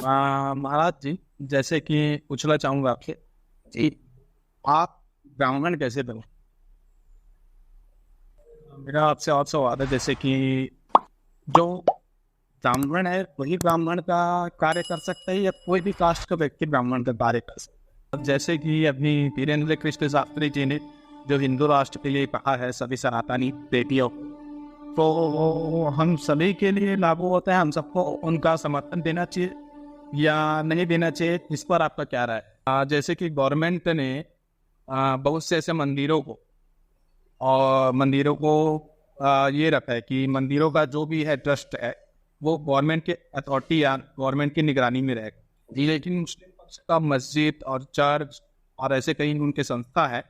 महाराज जी, जैसे कि पूछना चाहूंगा आपसे जी। आप ब्राह्मण कैसे बने। मेरा आपसे और सवाल है, जैसे कि जो ब्राह्मण है वही ब्राह्मण का कार्य कर सकता है या कोई भी कास्ट का व्यक्ति ब्राह्मण का कार्य कर सकता है। अब जैसे कि अभी वीरेंद्र कृष्ण शास्त्री जी ने जो हिंदू राष्ट्र के लिए कहा है सभी सनातनी बेटियों को, तो वो हम सभी के लिए लागू होता है। हम सबको उनका समर्थन देना चाहिए या नहीं देना चाहिए, इस पर आपका क्या राय है। जैसे कि गवर्नमेंट ने बहुत से ऐसे मंदिरों को ये रखा है कि मंदिरों का जो भी है ट्रस्ट है वो गवर्नमेंट के अथॉरिटी या गवर्नमेंट की निगरानी में रहेगा जी। लेकिन मुस्लिम पक्ष का मस्जिद और चर्च और ऐसे कई उनके संस्था है,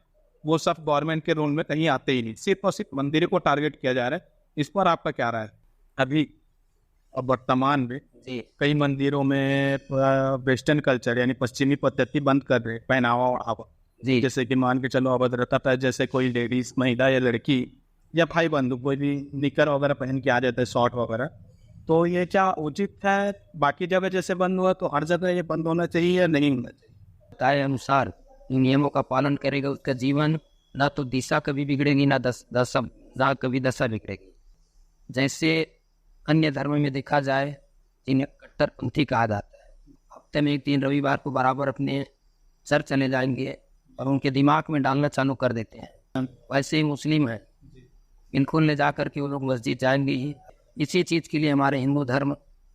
वो सब गवर्नमेंट के रोल में कहीं आते ही नहीं, सिर्फ और सिर्फ मंदिरों को टारगेट किया जा रहा है। इस पर आपका क्या राय है। अभी अब वर्तमान में जी। कई मंदिरों में वेस्टर्न कल्चर यानी पश्चिमी पद्धति बंद कर रहे हैं, पहनावा ओढ़ावा। जी। जैसे कि मान के चलो अभद्रता पर जैसे कोई लेडीज महिला या लड़की या भाई बंधु कोई भी निकर वगैरह पहन के आ जाता है, शॉर्ट वगैरह, तो ये क्या उचित है। बाकी जगह जैसे बंद हुआ तो हर जगह ये बंद होना चाहिए या नहीं होना चाहिए। बताए अनुसार नियमों का पालन करेगा उसका जीवन ना तो दिशा कभी बिगड़ेगी ना ना कभी दशा बिगड़ेगी। जैसे अन्य धर्म में देखा जाए जिन्हें कट्टरपंथी कहा जाता है, हफ्ते में एक दिन रविवार को बराबर अपने चर्च चले जाएंगे और उनके दिमाग में डालना चालू कर देते हैं। वैसे ही मुस्लिम है, इनको ले जा करके वो लोग मस्जिद जाएंगे ही। इसी चीज़ के लिए हमारे हिंदू धर्म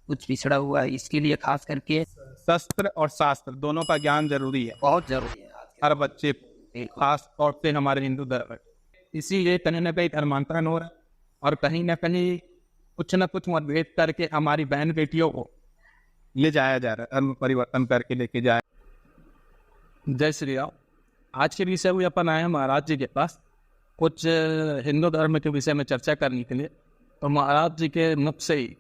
कुछ पिछड़ा हुआ है। इसके लिए खास करके शस्त्र और शास्त्र दोनों का ज्ञान जरूरी है, बहुत जरूरी है हर बच्चे को, खास तौर पे हमारे हिंदू धर्म में। इसीलिए कहीं ना कहीं धर्मांतरण हो रहा है और कहीं ना कहीं कुछ न कुछ मतभेद करके हमारी बहन बेटियों को ले जाया जा रहा है, धर्म परिवर्तन करके लेके जाए। जय श्री राम। आज के विषय में अपन आए हैं महाराज जी के पास कुछ हिंदू धर्म के विषय में चर्चा करने के लिए। तो महाराज जी के मुख से ही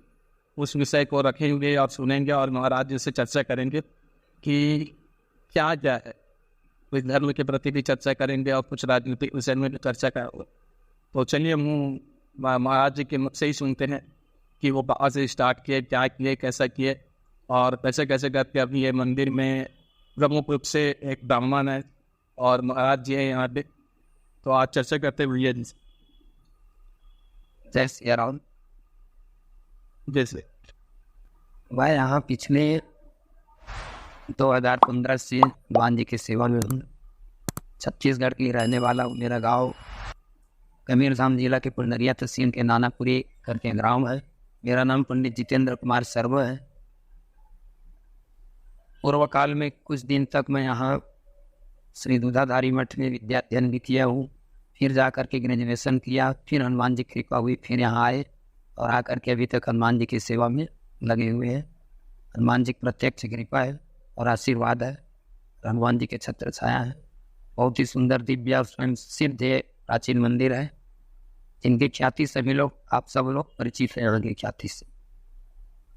उस विषय को रखेंगे और सुनेंगे और महाराज जी से चर्चा करेंगे कि क्या क्या है। कुछ धर्म के प्रति भी चर्चा करेंगे और कुछ राजनीतिक विषय में भी चर्चा करेंगे। तो चलिए हम महाराज जी के मुख से ही सुनते हैं कि वो कहाँ से स्टार्ट किए, क्या किए, कैसा किए और कैसे कैसे करके अभी ये मंदिर में प्रमुख रूप से एक ब्राह्मण है और महाराज जी हैं यहाँ पे। तो आज चर्चा करते हैं भैया जी से। जय श्री राम। जैसे मैं यहाँ पिछले 2015 से भगवान जी की सेवा में हूँ। छत्तीसगढ़ की रहने वाला हूँ। मेरा गांव कबीरधाम जिला के पुंडरिया तहसील के नानापुरी करके ग्राम है। मेरा नाम पंडित जितेंद्र कुमार शर्मा है। पूर्व काल में कुछ दिन तक मैं यहाँ श्री दूधाधारी मठ में विद्या अध्ययन भी किया हूँ। फिर जा कर के ग्रेजुएशन किया, फिर हनुमान जी की कृपा हुई, फिर यहाँ आए और आकर के अभी तक हनुमान जी की सेवा में लगे हुए हैं। हनुमान जी की प्रत्यक्ष कृपा है और आशीर्वाद है। हनुमान जी के छत्र छाया है। बहुत ही सुंदर दिव्य स्वयं सिद्ध है, प्राचीन मंदिर है जिनकी ख्याति सभी लोग, आप सब लोग परिचित हैं उनकी ख्याति से।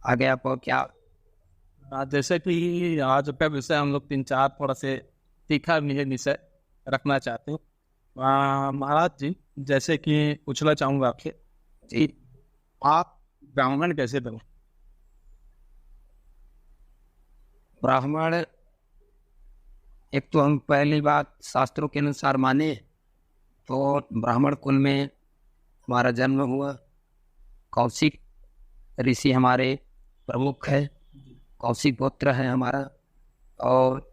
आगे आप क्या जैसे कि आज का विषय हम लोग 3-4 थोड़ा से तीखा विषय रखना चाहते हैं। महाराज जी, जैसे कि पूछना चाहूँगा आपसे जी। आप ब्राह्मण कैसे बने। ब्राह्मण, एक तो हम पहली बात शास्त्रों के अनुसार माने तो ब्राह्मण कुल में हमारा जन्म हुआ। कौशिक ऋषि हमारे प्रमुख है, कौशिक गोत्र है हमारा। और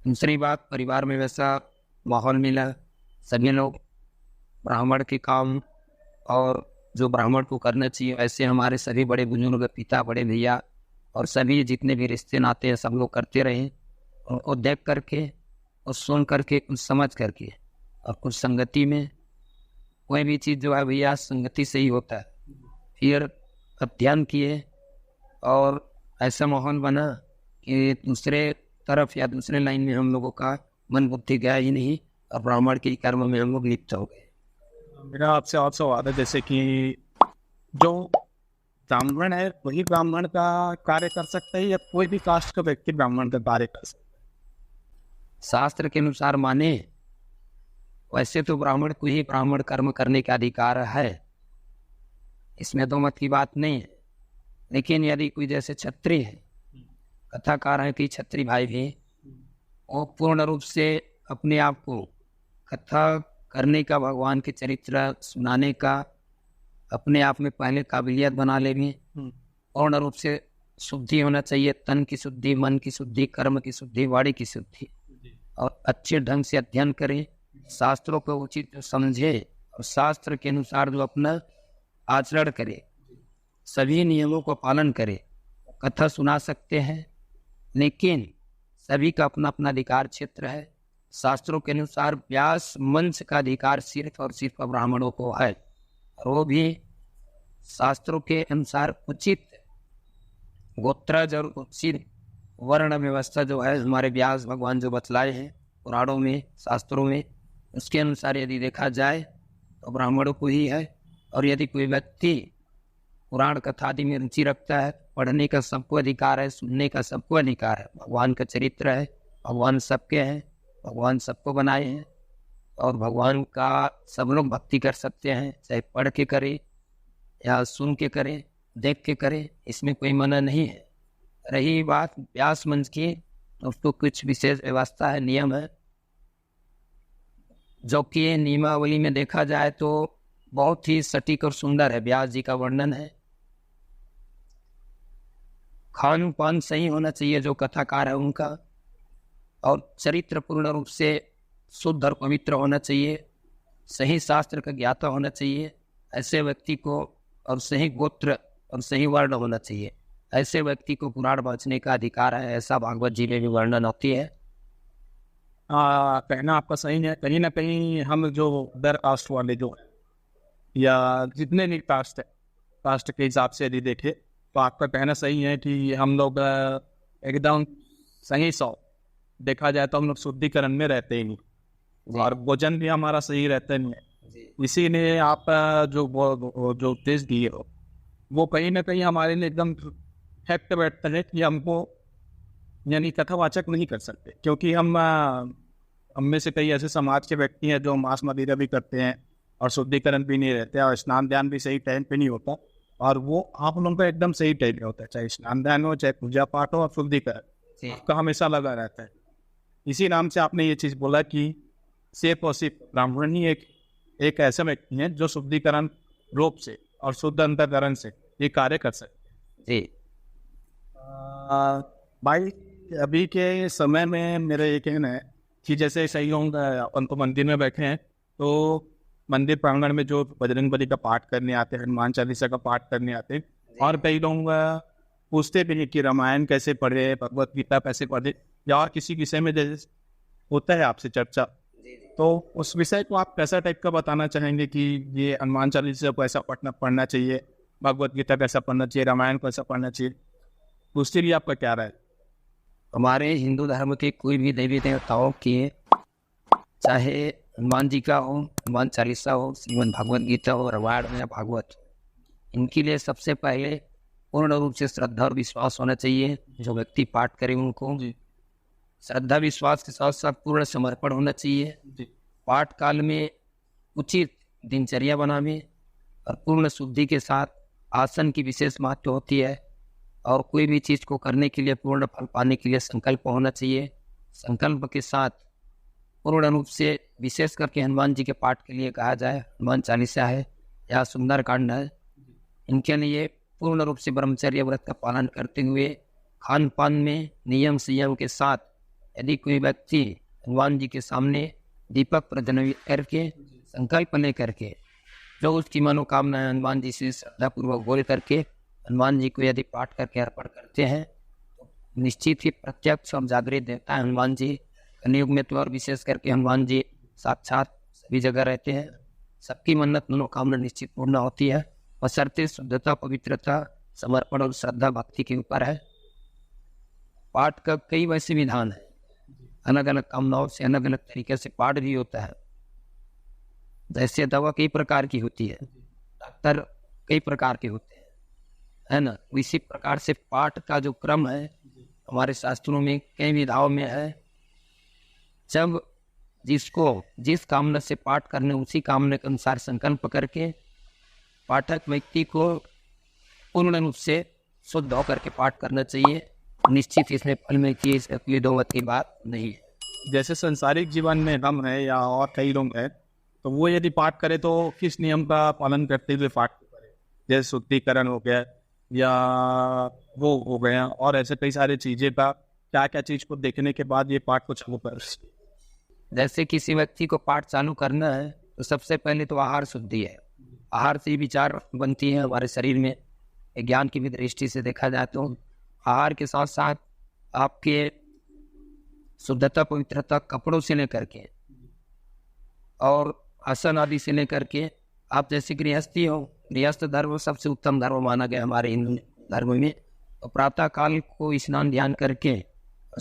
दूसरी बात, परिवार में वैसा माहौल मिला, सभी लोग ब्राह्मण के काम और जो ब्राह्मण को करना चाहिए ऐसे हमारे सभी बड़े बुजुर्ग, पिता, बड़े भैया और सभी जितने भी रिश्ते नाते हैं सब लोग करते रहे। उनको देख करके और सुन करके, कुछ समझ करके और कुछ संगति में, कोई भी चीज़ जो है भैया संगति से ही होता है। फिर अध्ययन किए और ऐसा माहौल बना कि दूसरे तरफ या दूसरे लाइन में हम लोगों का मन बुद्धि गया ही नहीं और ब्राह्मण के कर्म में हम लोग लिप्त हो गए। मेरा आपसे और सवाल है, जैसे कि जो ब्राह्मण है वही ब्राह्मण का कार्य कर सकता है या कोई भी कास्ट का व्यक्ति ब्राह्मण का कार्य कर सकता है। शास्त्र के अनुसार माने वैसे तो ब्राह्मण को ही ब्राह्मण कर्म करने का अधिकार है, इसमें दो मत की बात नहीं है। लेकिन यदि कोई जैसे क्षत्रिय है कथाकार हैं कि छत्री भाई भी, वो पूर्ण रूप से अपने आप को कथा करने का, भगवान के चरित्र सुनाने का अपने आप में पहले काबिलियत बना ले भी। पूर्ण रूप से शुद्धि होना चाहिए, तन की शुद्धि, मन की शुद्धि, कर्म की शुद्धि, वाणी की शुद्धि, और अच्छे ढंग से अध्ययन करें, शास्त्रों को उचित समझे और शास्त्र के अनुसार जो अपना आचरण करे, सभी नियमों को पालन करे। कथा सुना सकते हैं, लेकिन सभी का अपना अपना अधिकार क्षेत्र है। शास्त्रों के अनुसार व्यास मंच का अधिकार सिर्फ और सिर्फ ब्राह्मणों को है, और वो भी शास्त्रों के अनुसार उचित गोत्रज और उचित वर्ण व्यवस्था जो है हमारे व्यास भगवान जो बतलाए हैं पुराणों में, शास्त्रों में, उसके अनुसार यदि देखा जाए तो ब्राह्मणों को ही है। और यदि कोई व्यक्ति पुराण कथा आदि में रुचि रखता है, पढ़ने का सबको अधिकार है, सुनने का सबको अधिकार है। भगवान का चरित्र है, भगवान सबके हैं, भगवान सबको बनाए हैं, और भगवान का सब लोग भक्ति कर सकते हैं, चाहे पढ़ के करें या सुन के करें, देख के करें, इसमें कोई मना नहीं है। रही बात व्यास मंच की, तो उसको कुछ विशेष व्यवस्था है, नियम है, जो कि नियमावली में देखा जाए तो बहुत ही सटीक और सुंदर है। व्यास जी का वर्णन है। खान पान सही होना चाहिए जो कथाकार है उनका, और चरित्र पूर्ण रूप से शुद्ध और पवित्र होना चाहिए, सही शास्त्र का ज्ञाता होना चाहिए ऐसे व्यक्ति को, और सही गोत्र और सही वर्ण होना चाहिए ऐसे व्यक्ति को पुराण वाचने का अधिकार है। ऐसा भागवत जी में भी वर्णन होती है। कहना आपका सही है। कहीं ना कहीं हम जो अदर कास्ट वाले जो है, या जितने भी कास्ट है, कास्ट के हिसाब से यदि देखें तो आपका कहना सही है कि हम लोग एकदम सही 100 देखा जाए तो हम लोग शुद्धिकरण में रहते ही नहीं, और भोजन भी हमारा सही रहता नहीं है। इसीलिए आप जो उपदेश दिए हो वो कहीं ना कहीं हमारे लिए एकदम फैक्ट बैठता है कि हमको यानी कथावाचक नहीं कर सकते, क्योंकि हम में से कई ऐसे समाज के व्यक्ति हैं जो मांस मदिरा भी करते हैं और शुद्धिकरण भी नहीं रहते, और स्नान ध्यान भी सही टाइम पे नहीं होता, और वो आप लोगों का एकदम सही टाइम पे होता है, चाहे स्नान ध्यान हो, चाहे पूजा पाठ हो, और शुद्धिकरण आपका हमेशा लगा रहता है। इसी नाम से आपने ये चीज़ बोला कि सिर्फ और सिर्फ ब्राह्मण ही एक ऐसा व्यक्ति है जो शुद्धिकरण रूप से और शुद्ध अंतकरण से ये कार्य कर सकते हैं। भाई अभी के समय में मेरा ये कहना है कि जैसे सही होंगे अपन तो मंदिर में बैठे हैं, तो मंदिर प्रांगण में जो बजरंग बली का पाठ करने आते हैं, हनुमान चालीसा का पाठ करने आते हैं, और कई लोग पूछते भी हैं कि रामायण कैसे पढ़े, भगवत गीता कैसे पढ़े, या और किसी विषय में जैसे होता है आपसे चर्चा, तो उस विषय को आप कैसा टाइप का बताना चाहेंगे कि ये हनुमान चालीसा को ऐसा पढ़ना चाहिए, भगवत गीता कैसा पढ़ना चाहिए, रामायण को ऐसा पढ़ना चाहिए, उसके लिए आपका क्या राय? हमारे हिंदू धर्म के कोई भी देवी देवताओं के, चाहे हनुमान जी का हो, हनुमान चालीसा हो, श्रीमद् भगवत गीता हो, रामायण या भागवत, इनके लिए सबसे पहले पूर्ण रूप से श्रद्धा और विश्वास होना चाहिए। जो व्यक्ति पाठ करे उनको श्रद्धा विश्वास के साथ साथ पूर्ण समर्पण होना चाहिए। पाठ काल में उचित दिनचर्या बनावे, और पूर्ण शुद्धि के साथ आसन की विशेष महत्व होती है, और कोई भी चीज़ को करने के लिए, पूर्ण फल पाने के लिए संकल्प होना चाहिए। संकल्प के साथ पूर्ण रूप से, विशेष करके हनुमान जी के पाठ के लिए कहा जाए, हनुमान चालीसा है या सुंदर कांड है, इनके लिए पूर्ण रूप से ब्रह्मचर्य व्रत का पालन करते हुए, खान पान में नियम संयम के साथ, यदि कोई व्यक्ति हनुमान जी के सामने दीपक प्रज्वलित करके संकल्प ले करके जो उसकी मनोकामना है हनुमान जी से श्रद्धापूर्वक बोल करके हनुमान जी को यदि पाठ करके अर्पण करते हैं, तो निश्चित ही प्रत्यक्ष और जागृत देवता है हनुमान जी। कलयुग में तो और विशेष करके हनुमान जी साक्षात सभी जगह रहते हैं। सबकी मन्नत मनोकामना निश्चित पूर्ण होती है, बशर्ते शुद्धता, पवित्रता, समर्पण और श्रद्धा भक्ति के ऊपर है। पाठ का कई वैसे विधान है, अलग अलग कामनाओं से अलग अलग तरीके से पाठ भी होता है। जैसे दवा कई प्रकार की होती है, डॉक्टर कई प्रकार के होते हैं, है ना, इसी प्रकार से पाठ का जो क्रम है हमारे शास्त्रों में कई विधाओं में है। जब जिसको जिस कामना से पाठ करने, उसी कामना के अनुसार संकल्प करके पाठक व्यक्ति को पूर्ण रूप से शुद्ध होकर के पाठ करना चाहिए। निश्चित इसमें फल मिलती है, इसमें दो मत की बात नहीं है। जैसे संसारिक जीवन में हम हैं या और कई लोग हैं, तो वो यदि पाठ करे तो किस नियम का पालन करते हुए पाठ करें? जैसे शुद्धिकरण हो गया या वो हो गया, और ऐसे कई सारी चीजें का क्या क्या चीज को देखने के बाद ये पाठ को चालू कर। जैसे किसी व्यक्ति को पाठ चालू करना है तो सबसे पहले तो आहार शुद्धि है। आहार से ही विचार बनती है हमारे शरीर में। ज्ञान की भी दृष्टि से देखा जाए तो आहार के साथ साथ आपके शुद्धता पवित्रता कपड़ों से लेकर के और आसन आदि से लेकर के, आप जैसे गृहस्थी हो, गृहस्थ धर्म सबसे उत्तम धर्म माना गया हमारे हिंदू धर्म में। तो प्रातः काल को स्नान ध्यान करके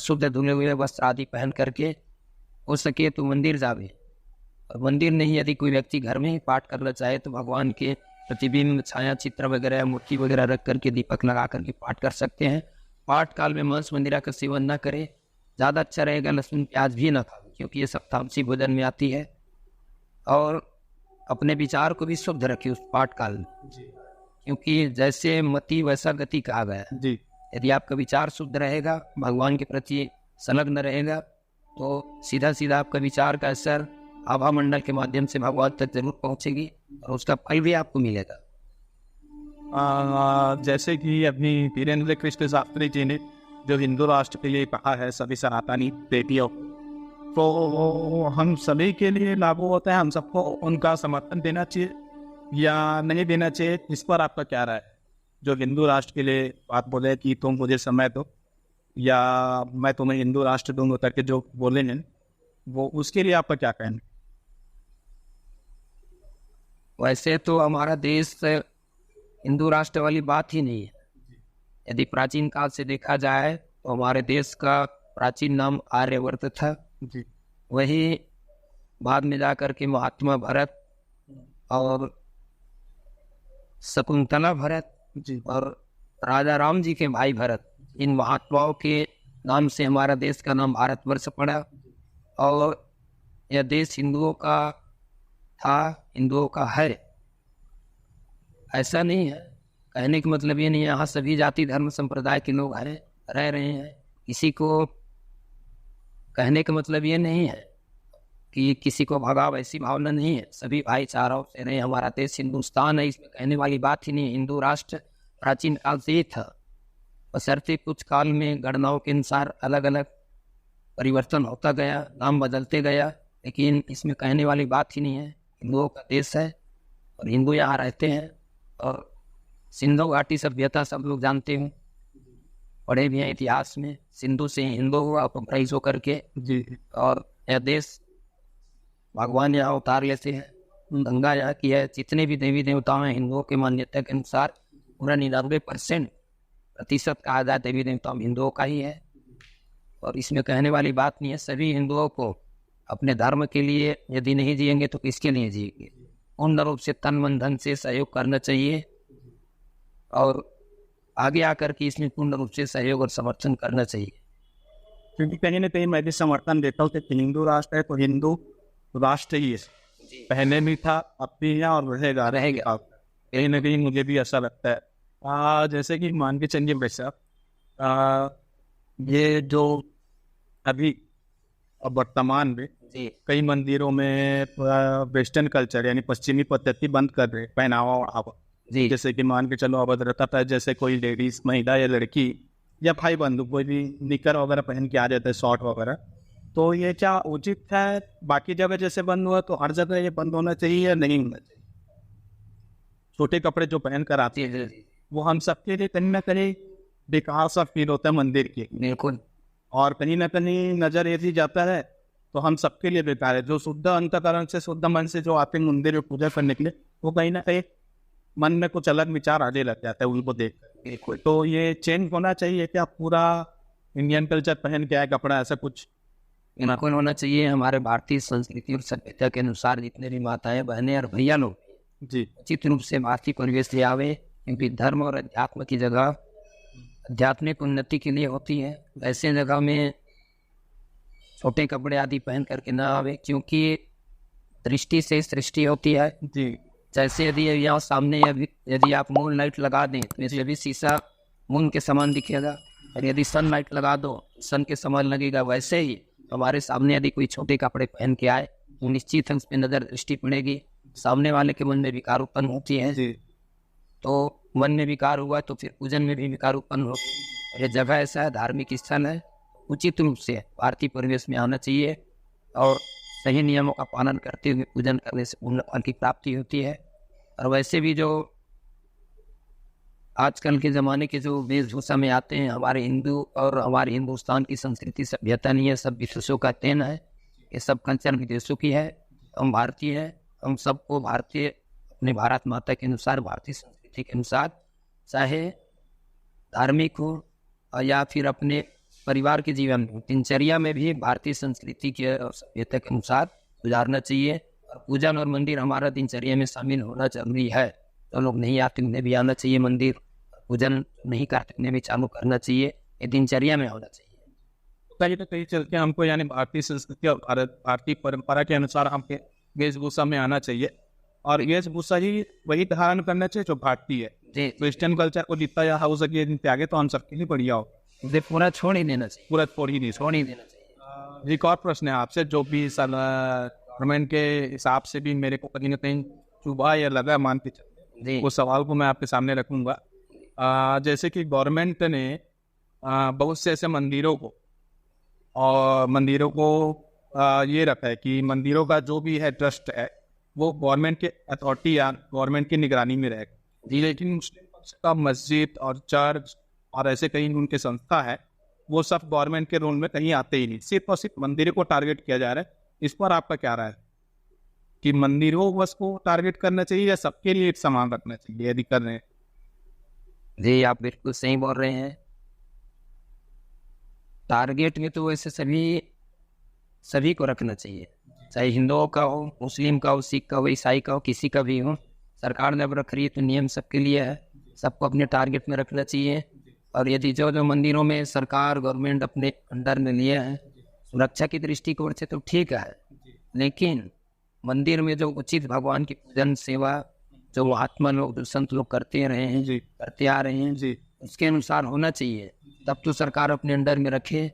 शुद्ध धुले हुए वस्त्र आदि पहन करके हो सके तो मंदिर जावे। और मंदिर नहीं, यदि कोई व्यक्ति घर में ही पाठ करना चाहे तो भगवान के प्रतिबिंब, छाया चित्र वगैरह, मूर्ति वगैरह रख करके दीपक लगा करके पाठ कर सकते हैं। पाठ काल में मांस मंदिरा का सेवन न करें, ज़्यादा अच्छा रहेगा। लहसुन प्याज भी न खाओ क्योंकि ये सब तामसी भोजन में आती है। और अपने विचार को भी शुद्ध रखिए उस पाठ काल में, क्योंकि जैसे मति वैसा गति कहा गया है। जी। यदि आपका विचार शुद्ध रहेगा, भगवान के प्रति संलग्न रहेगा, तो सीधा सीधा आपका विचार का असर आभा मंडल के माध्यम से भगवान तक जरूर पहुंचेगी और उसका फल भी आपको मिलेगा। जैसे कि अभी वीरेंद्र कृष्ण शास्त्री जी ने जो हिंदू राष्ट्र के लिए कहा है सभी सनातनी देवियों, तो हम सभी के लिए लागू होता है? हम सबको उनका समर्थन देना चाहिए या नहीं देना चाहिए? इस पर आपका क्या राय है? जो हिंदू राष्ट्र के लिए बात बोले कि तुम मुझे समय दो या मैं तुम्हें हिंदू राष्ट्र दूंगा करके जो बोले हैं, वो उसके लिए आपका क्या कहना? वैसे तो हमारा देश हिंदू राष्ट्र वाली बात ही नहीं है। यदि प्राचीन काल से देखा जाए तो हमारे देश का प्राचीन नाम आर्यवर्त था। जी। वही बाद में जाकर के महात्मा भरत और शकुंतला भरत जी। और राजा राम जी के भाई भरत, इन महात्माओं के नाम से हमारा देश का नाम भारतवर्ष पड़ा। और यह देश हिंदुओं का था, हिंदुओं का है, ऐसा नहीं है। कहने का मतलब ये नहीं है यहाँ सभी जाति धर्म संप्रदाय के लोग हैं, रह रहे हैं। किसी को कहने का मतलब ये नहीं है कि किसी को भगाव, ऐसी भावना नहीं है। सभी भाईचाराओं से रहे। हमारा देश हिंदुस्तान है, इसमें कहने वाली बात ही नहीं है। हिंदू राष्ट्र प्राचीन काल से ही था, बशर्ते कुछ काल में गणनाओं के अनुसार अलग अलग परिवर्तन होता गया, नाम बदलते गया, लेकिन इसमें कहने वाली बात ही नहीं है। हिंदुओं का देश है और हिंदू यहाँ रहते हैं। और सिंधु घाटी सभ्यता सब लोग जानते हैं, पढ़े भी हैं इतिहास में। सिंधु से हिंदू हुआ अपराइज होकर के। जी। और यह देश भगवान यहाँ उतार लेते हैं, गंगा यहाँ की है। जितने भी देवी देवता हैं हिंदुओं के मान्यता के अनुसार पूरा 99% कहा जाए देवी देवता हिंदुओं का ही है। और इसमें कहने वाली बात नहीं है। सभी हिंदुओं को अपने धर्म के लिए यदि नहीं जिएंगे तो किसके लिए जिएंगे? पूर्ण रूप से तन मन धन से सहयोग करना चाहिए और आगे आकर के इसमें पूर्ण रूप से सहयोग और समर्थन करना चाहिए। क्योंकि कहीं ना कहीं मैं भी समर्थन देता हूँ कि हिंदू राष्ट्र है तो हिंदू राष्ट्र ही है। पहले भी था, अब भी है और रहेगा। कहीं ना कहीं मुझे भी ऐसा लगता है। जैसे कि मान के चलिए वैसा ये जो अभी वर्तमान में कई मंदिरों में वेस्टर्न कल्चर यानी पश्चिमी पद्धति बंद कर रहे, पहनावा ओढ़ावा। जैसे कि मान के चलो अभद्रता पर जैसे कोई लेडीज, महिला या लड़की या भाई बंधु कोई भी निकर वगैरह पहन के आ जाते हैं, शॉर्ट वगैरह, तो ये क्या उचित है? बाकी जगह जैसे बंद हुआ तो हर जगह ये बंद होना चाहिए या नहीं होना चाहिए? छोटे कपड़े जो पहन कर आते हैं वो हम सबके लिए कहीं ना कहीं बेकार सा फील होता है मंदिर की। बिल्कुल। और कहीं ना कहीं नजर ऐसी जाता है तो हम सबके लिए बेकार है। जो शुद्ध अंतकरण से, शुद्ध मन से जो आते हैं मंदिर में पूजा करने के लिए, वो कहीं ना कहीं मन में कुछ अलग विचार आने लग जाता है उनको देख कर। तो ये चेंज होना चाहिए क्या? पूरा इंडियन कल्चर पहन के आए कपड़ा, ऐसा कुछ बिल्कुल होना चाहिए। हमारे भारतीय संस्कृति और सभ्यता के अनुसार जितने भी माताएं, बहनें और भैया लोग जी उचित रूप से भारतीय परिवेश ले आवे, क्योंकि धर्म और अध्यात्म की जगह आध्यात्मिक उन्नति के लिए होती है। ऐसे जगह में छोटे कपड़े आदि पहन करके ना आवे, क्योंकि दृष्टि से सृष्टि होती है जी। जैसे यदि यहाँ सामने यदि आप मून लाइट लगा दें तो जैसे भी शीशा मून के समान दिखेगा, और यदि सनलाइट लगा दो, सन के समय लगेगा, वैसे ही हमारे सामने यदि कोई छोटे कपड़े पहन के आए तो निश्चित हम उस पर नजर दृष्टि पड़ेगी, सामने वाले के मन में विकार उत्पन्न होती है। तो मन में विकार हुआ तो फिर पूजन में भी विकार उत्पन्न होगा। यह जगह ऐसा है, धार्मिक स्थल है, उचित रूप से भारतीय परिवेश में आना चाहिए और सही नियमों का पालन करते हुए पूजन करने से पूर्ण फल की प्राप्ति होती है। और वैसे भी जो आजकल के ज़माने के जो वेशभूषा में आते हैं, हमारे हिंदू और हमारे हिंदुस्तान की संस्कृति सभ्यता नहीं है, सब विदेशों का देन है। ये सब कल्चर विदेशों की है, हम भारतीय है। हम सबको भारतीय, अपने भारत माता के अनुसार, भारतीय संस्कृति के अनुसार, चाहे धार्मिक हो या फिर अपने परिवार के जीवन में, दिनचर्या में भी भारतीय संस्कृति के और सभ्यता के अनुसार गुजारना चाहिए। और पूजन और मंदिर हमारा दिनचर्या में शामिल होना जरूरी है। तो लोग नहीं आते उन्हें भी आना चाहिए मंदिर, पूजन नहीं करते उन्हें भी चालू करना चाहिए, ये दिनचर्या में होना चाहिए। कहीं ना कहीं चल के हमको यानी भारतीय संस्कृति और भारतीय परंपरा के अनुसार हमके वेशभूषा में आना चाहिए और वेशभूषा ही वही धारण करना चाहिए जो भारतीय है। वेस्टर्न कल्चर को जितना यहाँ हो सके त्यागे तो हम सबके लिए बढ़िया हो, पूरा छोड़ ही देना चाहिए, पूरा छोड़ ही देना चाहिए। एक और प्रश्न है आपसे, जो भी गवर्नमेंट के हिसाब से भी मेरे को कहीं ना कहीं चुभा या लगा, मान के चलते वो सवाल को मैं आपके सामने रखूंगा। जैसे कि गवर्नमेंट ने बहुत से ऐसे मंदिरों को ये रखा है कि मंदिरों का जो भी है ट्रस्ट है वो गवर्नमेंट के अथॉरिटी या गवर्नमेंट की निगरानी में रहेगा। लेकिन मुस्लिम पक्ष का मस्जिद और चर्च और ऐसे कई उनके संस्था है, वो सब गवर्नमेंट के रोल में कहीं आते ही नहीं, सिर्फ और सिर्फ मंदिरों को टारगेट किया जा रहा है। इस पर आपका क्या राय है कि मंदिरों बस को टारगेट करना चाहिए या सबके लिए एक समान रखना चाहिए यदि कर रहे हैं? जी, आप बिल्कुल सही बोल रहे हैं। टारगेट में तो वैसे सभी को रखना चाहिए, चाहे हिंदुओं का हो, मुस्लिम का हो, सिख का हो, ईसाई का हो, किसी का भी हो। सरकार ने अब रख रही है तो नियम सबके लिए है, सबको अपने टारगेट में रखना चाहिए। और यदि जो मंदिरों में सरकार गवर्नमेंट अपने अंडर में लिए हैं, सुरक्षा की दृष्टिकोण से तो ठीक है, लेकिन मंदिर में जो उचित भगवान की पूजन सेवा जो महात्मा लोग, जो संत लोग करते रहे हैं, करते आ रहे हैं, उसके अनुसार होना चाहिए। तब तो सरकार अपने अंडर में रखे,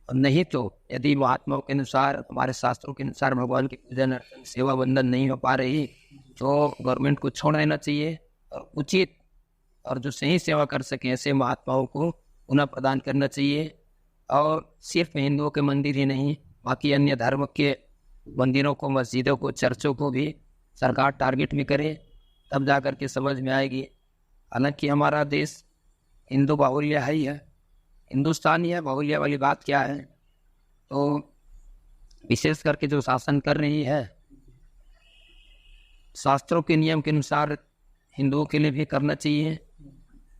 और नहीं तो यदि महात्माओं के अनुसार, हमारे शास्त्रों के अनुसार भगवान की पूजन अर्चन सेवा बंधन नहीं हो पा रही तो गवर्नमेंट को छोड़ देना चाहिए और उचित और जो सही सेवा कर सके ऐसे महात्माओं को पुनः प्रदान करना चाहिए। और सिर्फ हिंदुओं के मंदिर ही नहीं, बाकी अन्य धर्म के मंदिरों को, मस्जिदों को, चर्चों को भी सरकार टारगेट में करे, तब जा कर के समझ में आएगी। हालांकि हमारा देश हिंदू बाहुल्य है ही है, हिंदुस्तान ही है, बाहुल्य वाली बात क्या है। तो विशेष करके जो शासन कर रही है, शास्त्रों के नियम के अनुसार हिंदुओं के लिए भी करना चाहिए,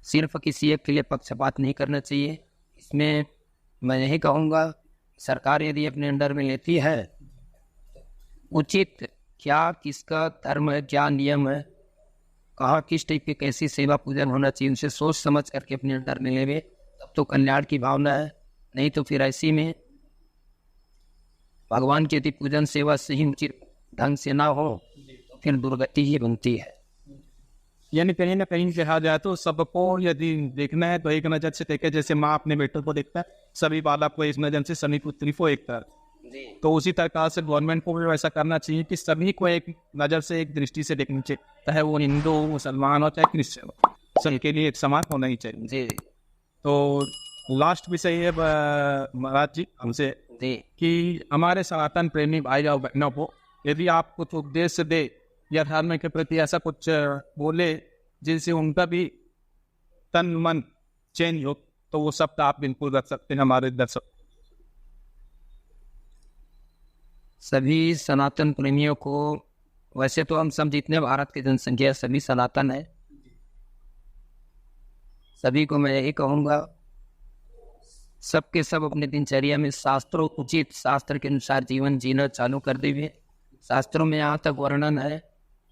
सिर्फ किसी एक के लिए पक्षपात नहीं करना चाहिए। इसमें मैं यही कहूँगा, सरकार यदि अपने अंडर में लेती है, उचित क्या किसका धर्म है, क्या नियम है, कहाँ किस टाइप की कैसी सेवा पूजन होना चाहिए, उनसे सोच समझ करके अपने अंडर में लेवे, तब तो कल्याण की भावना है। नहीं तो फिर ऐसी में भगवान की यदि पूजन सेवा सही उचित ढंग से ना हो तो फिर दुर्गति ही बनती है। यानी कहीं ना कहीं कहा जाए तो सबको यदि देखना है तो एक नज़र से देखे, जैसे माँ अपने बेटों को देखता है, सभी बालक को इस नज़र से, सभी पुत्री को एक तरह, तो उसी तरह से गवर्नमेंट को भी वैसा करना चाहिए कि सभी को एक नज़र से, एक दृष्टि से देखनी चाहिए, चाहे वो हिंदू हो, मुसलमान हो, चाहे क्रिश्चियन हो, सबके लिए एक समान होना ही चाहिए। जी। तो लास्ट विषय है महाराज जी हमसे कि हमारे सनातन प्रेमी भाई और बहनों को यदि आप कुछ उपदेश दे या धर्म के प्रति ऐसा कुछ बोले जिनसे उनका भी तन मन चेंज हो, तो वो शब्द आप बिल्कुल रख सकते हैं हमारे दर्शक। सभी सनातन प्रेमियों को, वैसे तो हम सब जितने भारत की जनसंख्या सभी सनातन है, सभी को मैं यही कहूँगा, सबके सब अपने दिनचर्या में शास्त्रों, उचित शास्त्र के अनुसार जीवन जीना चालू कर देंगे। शास्त्रों में यहाँ तक वर्णन है,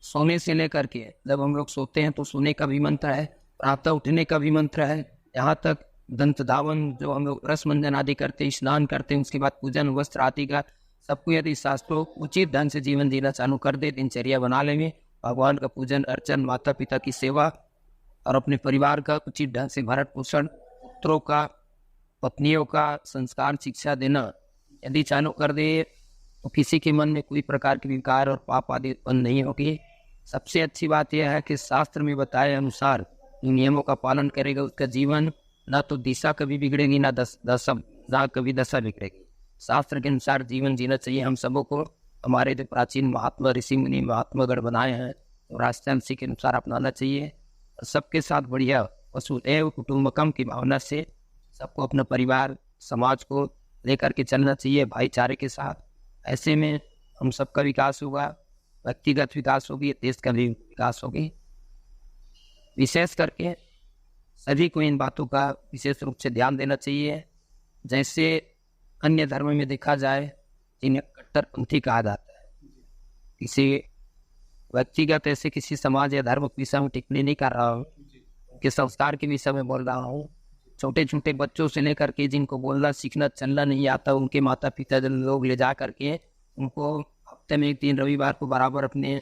सोने से लेकर के जब हम लोग सोते हैं तो सोने का भी मंत्र है, प्रातः उठने का भी मंत्र है, यहाँ तक दंत धावन जो हम लोग रस मंजन आदि करते हैं, स्नान करते हैं, उसके बाद पूजन वस्त्र आदि का सबको यदि शास्त्रों उचित ढंग से जीवन जीना चालू कर दे, दिनचर्या बना लेंगे, भगवान का पूजन अर्चन, माता पिता की सेवा और अपने परिवार का उचित ढंग से भरण पोषण, पुत्रों का पत्नियों का संस्कार शिक्षा देना यदि चालू कर दे तो किसी के मन में कोई प्रकार के विकार और पाप आदि उत्पन्न नहीं होगी। सबसे अच्छी बात यह है कि शास्त्र में बताए अनुसार नियमों का पालन करेगा, उसका जीवन ना तो दिशा कभी बिगड़ेगी ना कभी दशा बिगड़ेगी। शास्त्र के अनुसार जीवन जीना चाहिए हम सबों को। हमारे जो प्राचीन महात्मा ऋषि मुनि महात्मागण बनाए हैं तो रास्ता उसी के अनुसार अपनाना चाहिए। सबके साथ बढ़िया वसुधैव कुटुंबकम की भावना से सबको अपना परिवार समाज को लेकर के चलना चाहिए भाईचारे के साथ। ऐसे में हम सबका विकास होगा, व्यक्तिगत विकास होगी, देश का भी विकास होगी। विशेष करके सभी को इन बातों का विशेष रूप से ध्यान देना चाहिए। जैसे अन्य धर्म में देखा जाए जिन्हें कट्टरपंथी कहा जाता है, किसी व्यक्तिगत ऐसे किसी समाज या धर्म के विषय में टिप्पणी नहीं कर रहा हूँ, उनके संस्कार के विषय में बोल रहा हूँ। छोटे छोटे बच्चों से लेकर के जिनको बोलना सीखना चलना नहीं आता, उनके माता पिता लोग ले जा करके उनको हफ्ते में एक दिन रविवार को बराबर अपने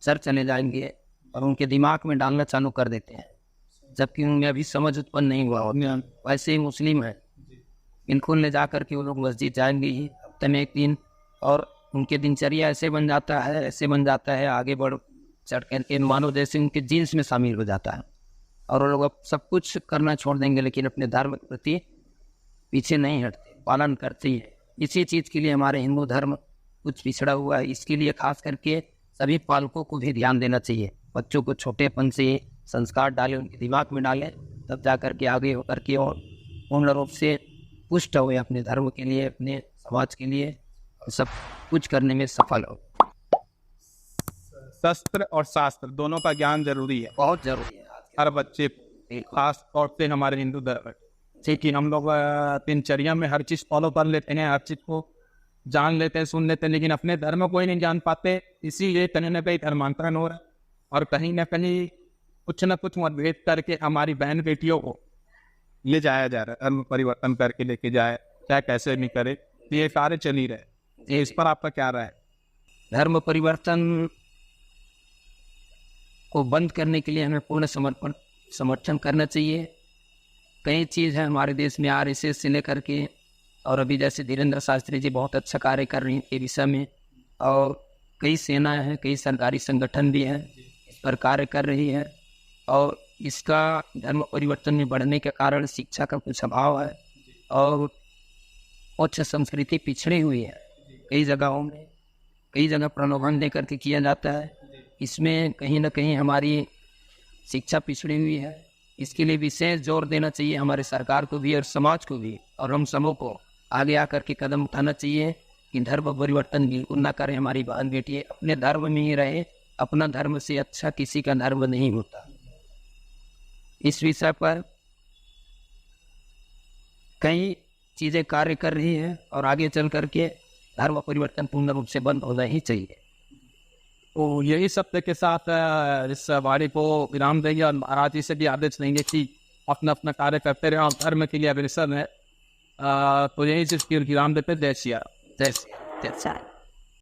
चर्च चले जाएंगे और उनके दिमाग में डालना चालू कर देते हैं, जबकि उनमें अभी समझ उत्पन्न नहीं हुआ होता। वैसे ही मुस्लिम है, बिल्कुल ले जा करके वो लोग मस्जिद जाएंगे ही हफ्ते में एक दिन, और उनके दिनचर्या ऐसे बन जाता है आगे बढ़ चढ़ करके मानो जैसे उनके जीन्स में शामिल हो जाता है, और वो लोग अब सब कुछ करना छोड़ देंगे लेकिन अपने धर्म के प्रति पीछे नहीं हटते, पालन करते ही है। इसी चीज़ के लिए हमारे हिंदू धर्म कुछ पिछड़ा हुआ है। इसके लिए खास करके सभी पालकों को भी ध्यान देना चाहिए। बच्चों को छोटेपन से संस्कार डालें, उनके दिमाग में डालें, तब जा करके आगे होकर के और पूर्ण रूप से पुष्ट हुए अपने धर्म के लिए, अपने समाज के लिए, और सब कुछ करने में सफल हो। शस्त्र और शास्त्र दोनों का ज्ञान जरूरी है, बहुत जरूरी है हर बच्चे को, खास तौर पे हमारे हिंदू धर्म से कि हम लोग दिनचर्या में हर चीज़ फॉलो कर लेते हैं, हर चीज़ को जान लेते हैं, सुन लेते हैं, लेकिन अपने धर्म को ही नहीं जान पाते। इसीलिए कहीं ना कहीं धर्मांतरण हो रहा है और कहीं ना कहीं कुछ न कुछ मतभेद करके हमारी बहन बेटियों को ले जाया जा रहा है, धर्म परिवर्तन करके लेके जाए, चाहे कैसे भी करे, ये कार्य चल ही रहे। इस पर आपका क्या राय है? धर्म परिवर्तन को बंद करने के लिए हमें पूर्ण समर्थन करना चाहिए। कई चीज़ है हमारे देश में आरएसएस से लेकर के, और अभी जैसे धीरेन्द्र शास्त्री जी बहुत अच्छा कार्य कर रही हैं इस विषय में, और कई सेनाएं हैं, कई सरकारी संगठन भी हैं इस पर कार्य कर रही है। और इसका धर्म परिवर्तन में बढ़ने के कारण शिक्षा का कुछ अभाव है और उच्च संस्कृति पिछड़ी हुई है। कई जगहों में कई जगह प्रलोभन देकर के किया जाता है, इसमें कहीं ना कहीं हमारी शिक्षा पिछड़ी हुई है। इसके लिए विशेष जोर देना चाहिए हमारे सरकार को भी और समाज को भी, और हम सबों को आगे आकर के कदम उठाना चाहिए कि धर्म परिवर्तन बिल्कुल ना करें। हमारी बहन बेटी अपने धर्म में ही रहे, अपना धर्म से अच्छा किसी का धर्म नहीं होता। इस विषय पर कई चीज़ें कार्य कर रही है और आगे चल करके धर्म परिवर्तन पूर्ण रूप से बंद होना ही चाहिए। तो यही शब्द के साथ इस वाणी को विराम देंगे और महाराज जी से भी आदेश देंगे कि अपना अपना कार्य करते रहे और धर्म के लिए अग्रसर है। तो यही चीज़ विराम देते। जय सिया राम। जय सिया।